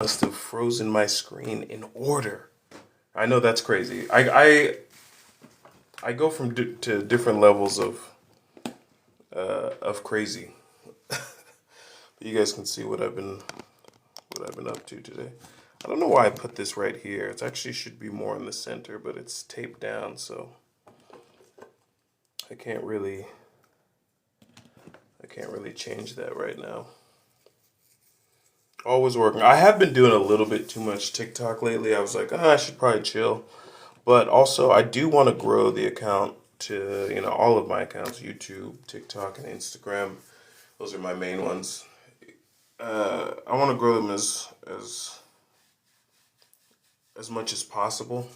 must have frozen my screen in order. I know that's crazy. I go from to different levels of crazy. You guys can see what I've been up to today. I don't know why I put this right here. It actually should be more in the center, but it's taped down, so I can't really change that right now. Always working. I have been doing a little bit too much TikTok lately. I was like, I should probably chill. But also, I do want to grow the account to, all of my accounts, YouTube, TikTok, and Instagram. Those are my main ones. I want to grow them as much as possible.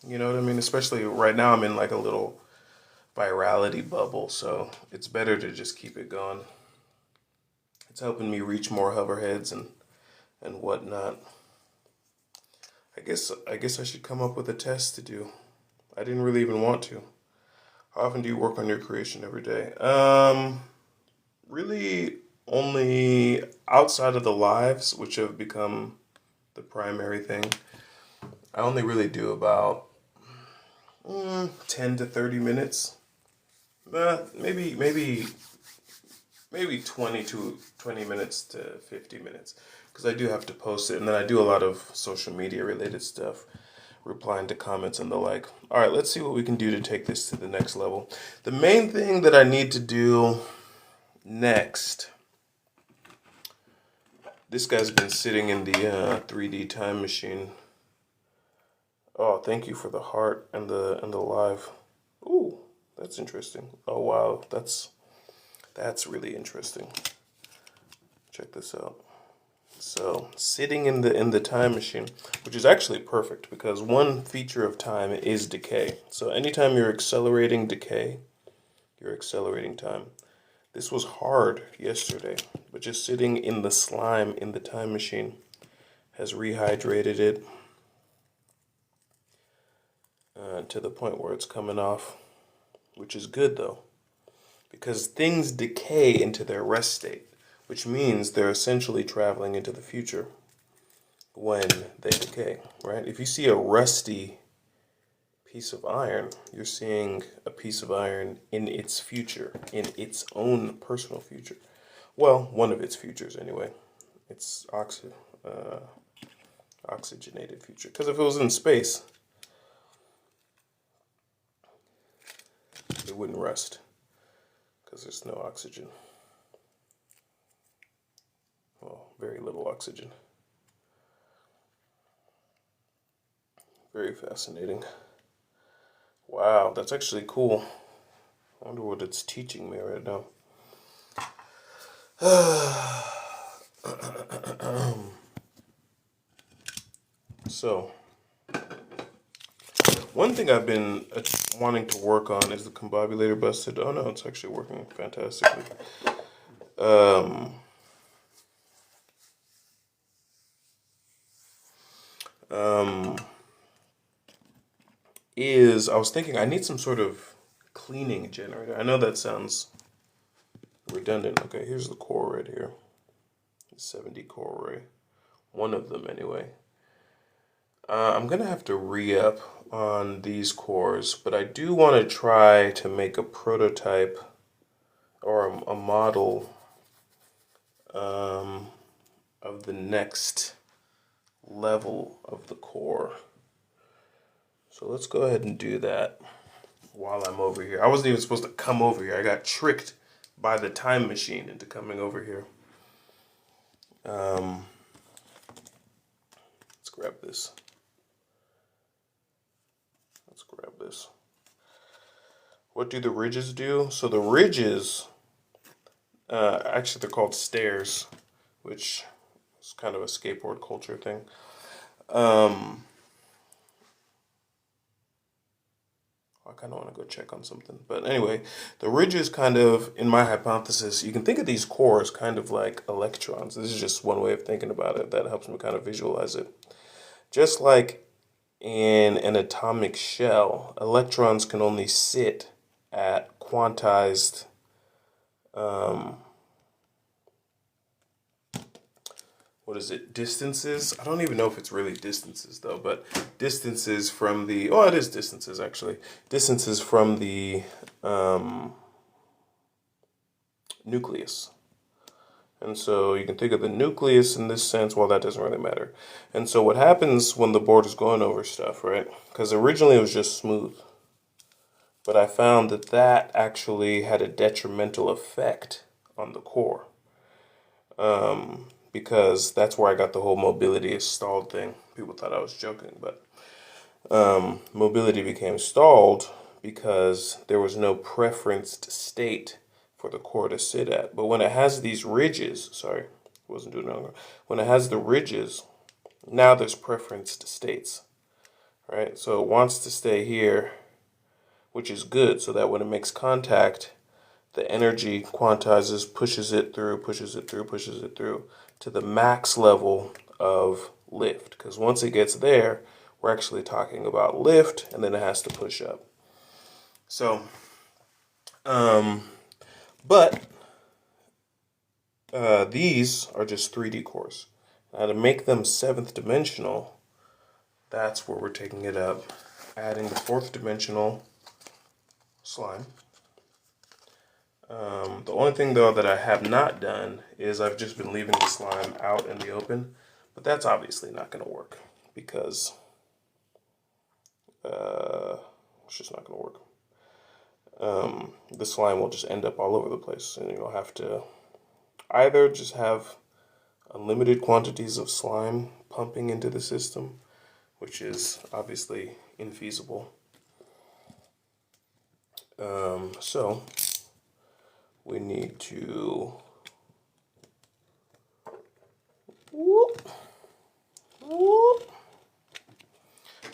You know what I mean? Especially right now, I'm in like a little virality bubble, so it's better to just keep it going. It's helping me reach more hoverheads and whatnot. I guess I should come up with a test to do. I didn't really even want to. How often do you work on your creation every day? Really only outside of the lives, which have become the primary thing. I only really do about 10 to 30 minutes. Maybe 20 minutes to 50 minutes, because I do have to post it, and then I do a lot of social media related stuff, replying to comments and the like. All right, let's see what we can do to take this to the next level. The main thing that I need to do next, this guy's been sitting in the 3D time machine. Oh, thank you for the heart and the live. Ooh, that's interesting. Oh wow, that's really interesting. Check this out. So, sitting in the time machine, which is actually perfect because one feature of time is decay. So, anytime you're accelerating decay, you're accelerating time. This was hard yesterday, but just sitting in the slime in the time machine has rehydrated it to the point where it's coming off, which is good though, because things decay into their rest state, which means they're essentially traveling into the future when they decay, right? If you see a rusty piece of iron, you're seeing a piece of iron in its future, in its own personal future. Well, one of its futures anyway. It's oxygenated future. Because if it was in space, it wouldn't rust, because there's no oxygen. Well, very little oxygen. Very fascinating. Wow, that's actually cool. I wonder what it's teaching me right now. So, one thing I've been wanting to work on is the combobulator busted. Oh no, it's actually working fantastically. I was thinking I need some sort of cleaning generator. I know that sounds redundant. Okay, here's the core right here. 70 core array. One of them anyway. I'm gonna have to re-up on these cores, but I do want to try to make a prototype or a model of the next level of the core. So let's go ahead and do that while I'm over here. I wasn't even supposed to come over here. I got tricked by the time machine into coming over here. Let's grab this. What do the ridges do? So the ridges, actually they're called stairs, which is kind of a skateboard culture thing. I kind of want to go check on something. But anyway, the ridges kind of, in my hypothesis, you can think of these cores kind of like electrons. This is just one way of thinking about it that helps me kind of visualize it. Just like in an atomic shell, electrons can only sit at quantized what is it, distances. I don't even know if it's really distances though, but distances from the, oh, it is distances actually. Distances from the nucleus. And so you can think of the nucleus in this sense. Well, that doesn't really matter. And so what happens when the board is going over stuff, right? Because originally it was just smooth. But I found that that actually had a detrimental effect on the core. Because that's where I got the whole mobility is stalled thing. People thought I was joking, but mobility became stalled because there was no preferenced state for the core to sit at. But when it has these ridges, sorry, wasn't doing it. When it has the ridges, now there's preferenced states, right? So it wants to stay here, which is good, so that when it makes contact, the energy quantizes, pushes it through, pushes it through, pushes it through to the max level of lift. Because once it gets there, we're actually talking about lift, and then it has to push up. So, but these are just 3D cores. Now to make them 7th dimensional, that's where we're taking it up, adding the 4th dimensional slime. The only thing though that I have not done is I've just been leaving the slime out in the open, but that's obviously not going to work because it's just not going to work. The slime will just end up all over the place, and you'll have to either just have unlimited quantities of slime pumping into the system, which is obviously infeasible. So we need to whoop, whoop.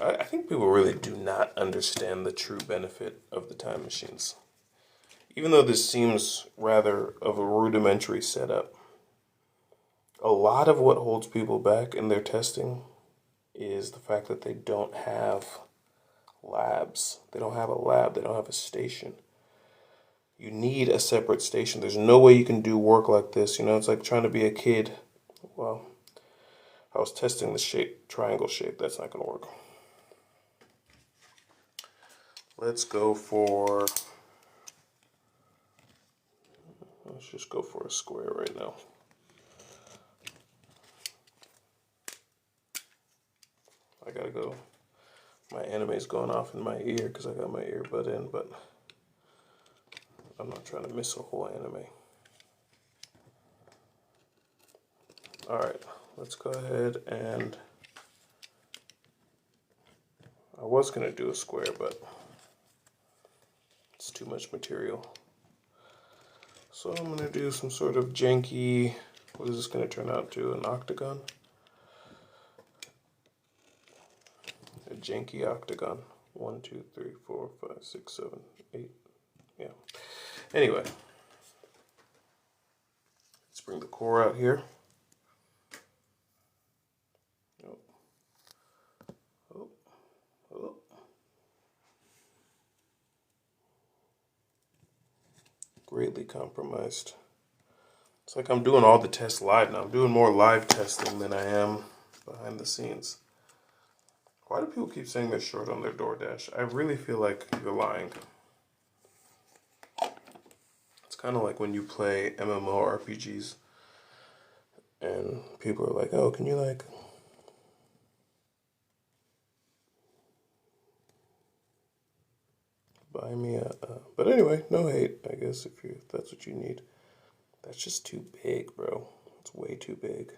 I think people really do not understand the true benefit of the time machines. Even though this seems rather of a rudimentary setup, a lot of what holds people back in their testing is the fact that they don't have labs. They don't have a lab. They don't have a station. You need a separate station. There's no way you can do work like this. You know, it's like trying to be a kid. Well, I was testing the shape, triangle shape. That's not going to work. Let's just go for a square right now. I gotta go. My anime's going off in my ear because I got my earbud in, but I'm not trying to miss a whole anime. Alright, let's go ahead and... I was gonna do a square, but it's too much material. So I'm gonna do some sort of janky... What is this gonna turn out to? An octagon? A janky octagon. 1, 2, 3, 4, 5, 6, 7, 8. Yeah. Anyway. Let's bring the core out here. Oh. Oh. Oh. Greatly compromised. It's like I'm doing all the tests live now. I'm doing more live testing than I am behind the scenes. Why do people keep saying they're short on their DoorDash? I really feel like you're lying. It's kind of like when you play MMORPGs and people are like, oh, can you like... buy me a... But anyway, no hate, I guess, if that's what you need. That's just too big, bro. It's way too big.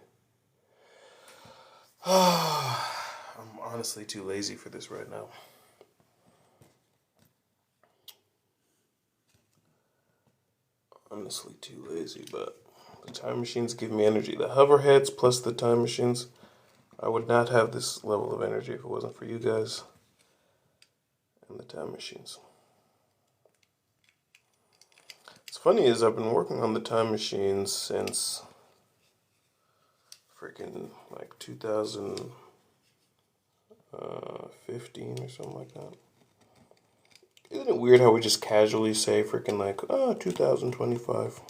I'm honestly too lazy for this right now. Honestly too lazy, but the time machines give me energy. The hoverheads plus the time machines, I would not have this level of energy if it wasn't for you guys and the time machines. What's funny is I've been working on the time machines since freaking like 2015 or something like that. Isn't it weird how we just casually say freaking like, 2025?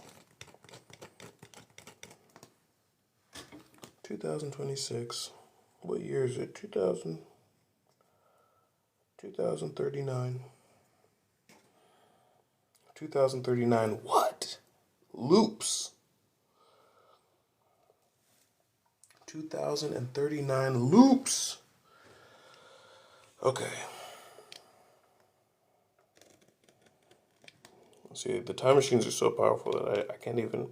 2026. What year is it? 2039. 2039. What? Loops. 2039 loops. Okay. See, the time machines are so powerful that I can't even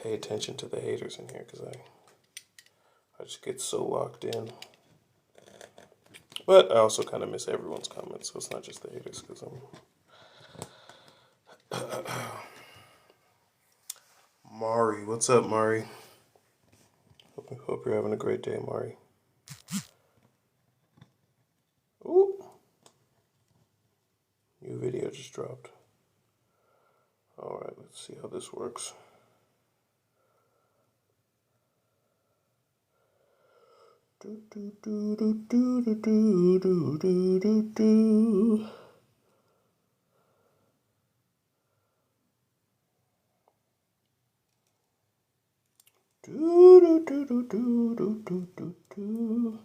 pay attention to the haters in here because I just get so locked in. But I also kind of miss everyone's comments, so it's not just the haters because I'm... Mari, what's up, Mari? Hope you're having a great day, Mari. Ooh. New video just dropped. Alright, let's see how this works. Do, do, do, do, do, do, do, do, do, do. Do, do, do, do, do, do, do, do, do.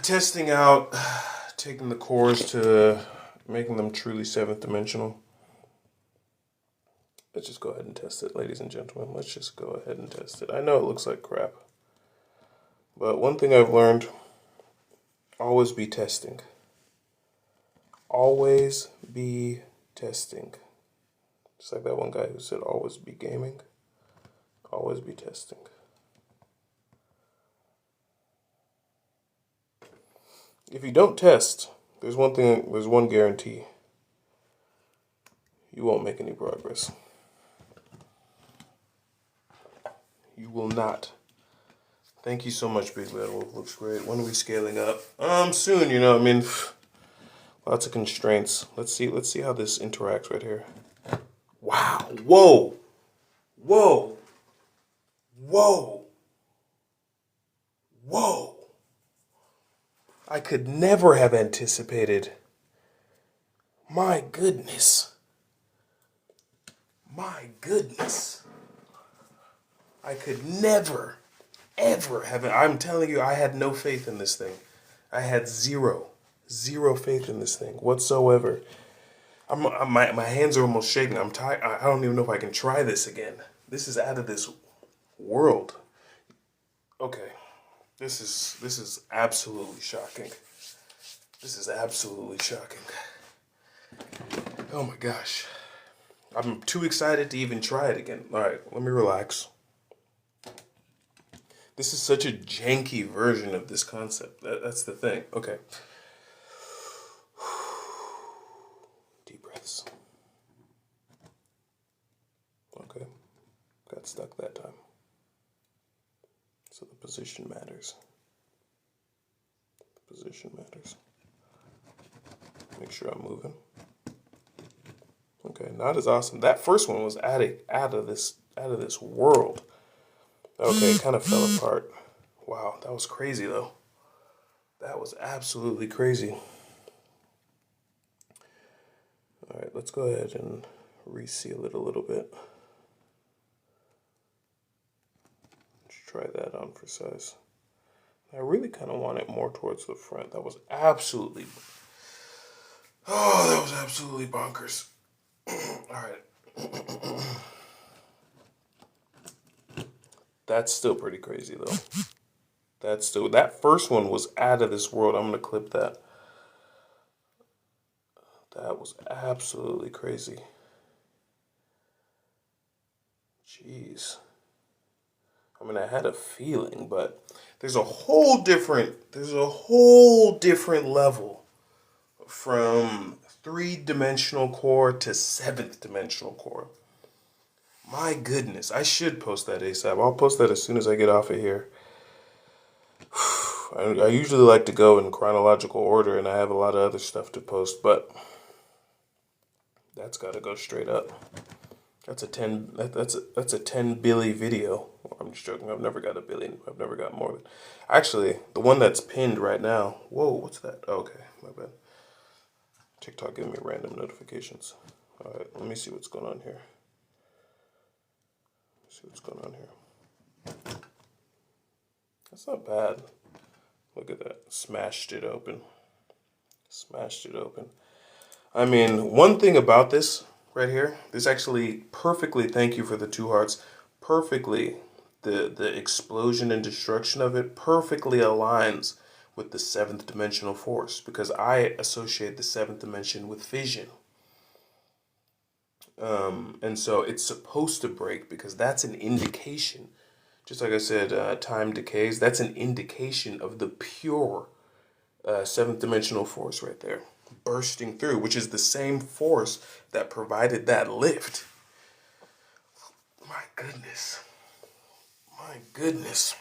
Testing out, taking the cores to making them truly seventh dimensional. Let's just go ahead and test it, ladies and gentlemen. Let's just go ahead and test it. I know it looks like crap, but one thing I've learned, always be testing. Always be testing. Just like that one guy who said, always be gaming. Always be testing. If you don't test, there's one guarantee. You won't make any progress. You will not. Thank you so much, Big Bad Wolf. Looks great. When are we scaling up? Soon, you know, I mean, lots of constraints. Let's see how this interacts right here. Wow. Whoa. Whoa. Whoa. Whoa. I could never have anticipated. My goodness. My goodness. I could never, ever have. I'm telling you, I had no faith in this thing. I had zero faith in this thing whatsoever. My hands are almost shaking. I'm tired. I don't even know if I can try this again. This is out of this world. Okay, this is absolutely shocking. This is absolutely shocking. Oh my gosh, I'm too excited to even try it again. All right, let me relax. This is such a janky version of this concept. That's the thing. Okay. Deep breaths. Okay. Got stuck that time. So the position matters. The position matters. Make sure I'm moving. Okay, not as awesome. That first one was out of this world. Okay, it kind of fell apart. Wow, that was crazy though. That was absolutely crazy. All right, let's go ahead and reseal it a little bit. Let's try that on for size. I really kind of want it more towards the front. That was absolutely bonkers. All right. That's still pretty crazy though. That first one was out of this world. I'm gonna clip that. That was absolutely crazy. Jeez. I mean, I had a feeling, but there's a whole different level from 3-dimensional core to 7th dimensional core. My goodness, I should post that ASAP. I'll post that as soon as I get off of here. I usually like to go in chronological order, and I have a lot of other stuff to post, but that's got to go straight up. That's a 10 billion video. I'm just joking. I've never got a billion. I've never got more than. Actually, the one that's pinned right now. Whoa, what's that? Oh, okay, my bad. TikTok giving me random notifications. All right, let me see what's going on here. See what's going on here. That's not bad. Look at that. Smashed it open. Smashed it open. I mean, one thing about this right here, this actually perfectly, thank you for the 2 hearts, perfectly, the explosion and destruction of it perfectly aligns with the 7th dimensional force, because I associate the 7th dimension with fission. And so it's supposed to break because that's an indication. Just like I said, time decays. That's an indication of the pure 7th dimensional force right there. Bursting through, which is the same force that provided that lift. My goodness. My goodness.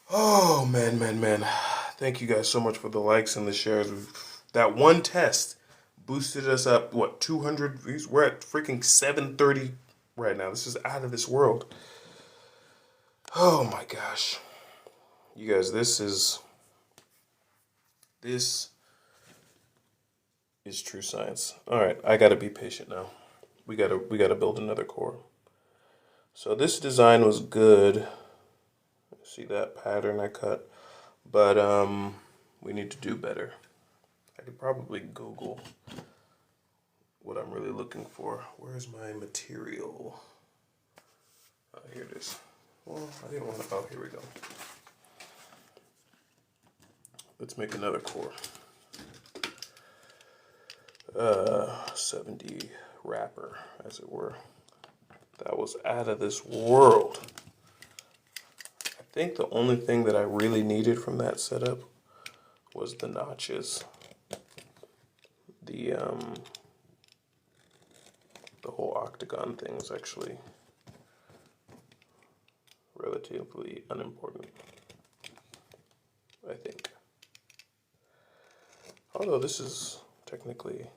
Oh, man, man, man. Thank you guys so much for the likes and the shares. That one test boosted us up, what, 200 views? We're at freaking 730 right now. This is out of this world. Oh my gosh. You guys, this is true science. All right, I got to be patient now. We got to build another core. So this design was good. See that pattern I cut? But we need to do better. I could probably Google what I'm really looking for. Where's my material? Oh, here it is. Well, I didn't want to. Oh, here we go. Let's make another core. 70 wrapper, as it were. That was out of this world. I think the only thing that I really needed from that setup was the notches. The whole octagon thing is actually relatively unimportant, I think. Although this is technically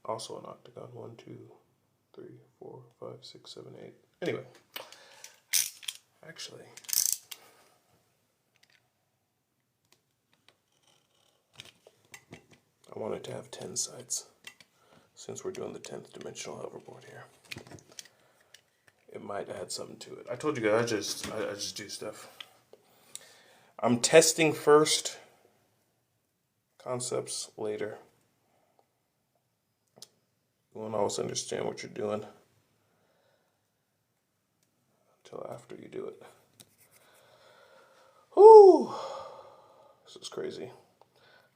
also an octagon. 1, 2, 3, 4, 5, 6, 7, 8. Anyway, actually, I wanted to have 10 sides since we're doing the 10th dimensional hoverboard here. It might add something to it. I told you guys, I just do stuff. I'm testing first, concepts later. You won't always understand what you're doing until after you do it. Whew! This is crazy.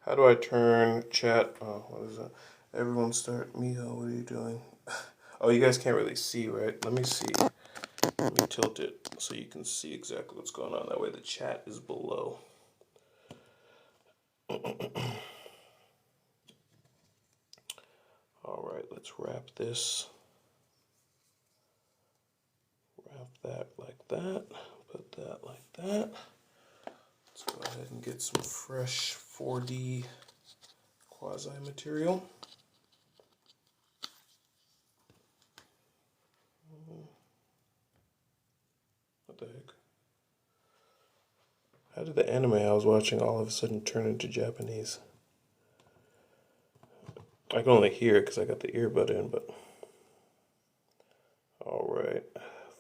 How do I turn chat? Oh, what is that? Everyone start. Miho, what are you doing? Oh, you guys can't really see, right? Let me see. Let me tilt it so you can see exactly what's going on. That way the chat is below. All right, let's wrap this. Wrap that like that. Put that like that. Let's go ahead and get some fresh 4D quasi material. What the heck? How did the anime I was watching all of a sudden turn into Japanese? I can only hear it because I got the earbud in, but... Alright.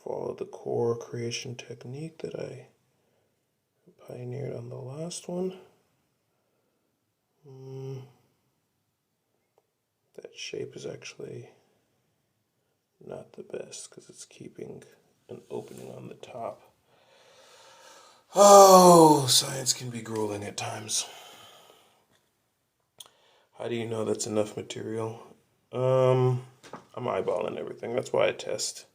Follow the core creation technique that I pioneered on the last one. That shape is actually not the best because it's keeping an opening on the top. Oh, science can be grueling at times. How do you know that's enough material? I'm eyeballing everything. That's why I test.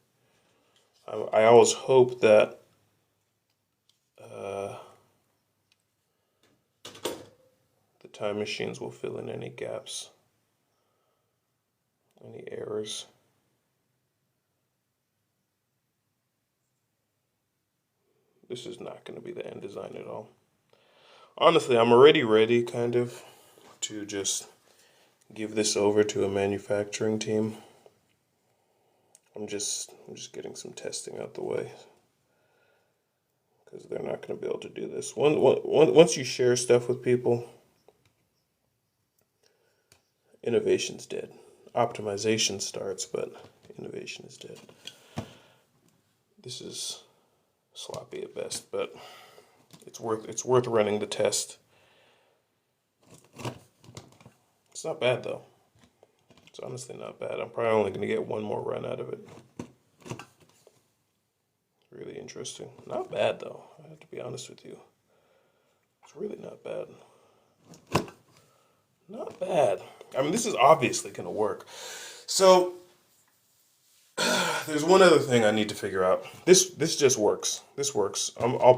I always hope that the time machines will fill in any gaps, any errors. This is not going to be the end design at all. Honestly, I'm already ready, kind of, to just give this over to a manufacturing team. I'm just getting some testing out the way because they're not going to be able to do this. Once you share stuff with people, innovation's dead. Optimization starts, but innovation is dead. This is sloppy at best, but it's worth running the test. It's not bad though. It's honestly not bad. I'm probably only going to get one more run out of it. Really interesting. Not bad though. I have to be honest with you. It's really not bad. Not bad. I mean, this is obviously going to work. So there's one other thing I need to figure out. This just works. This works. I'll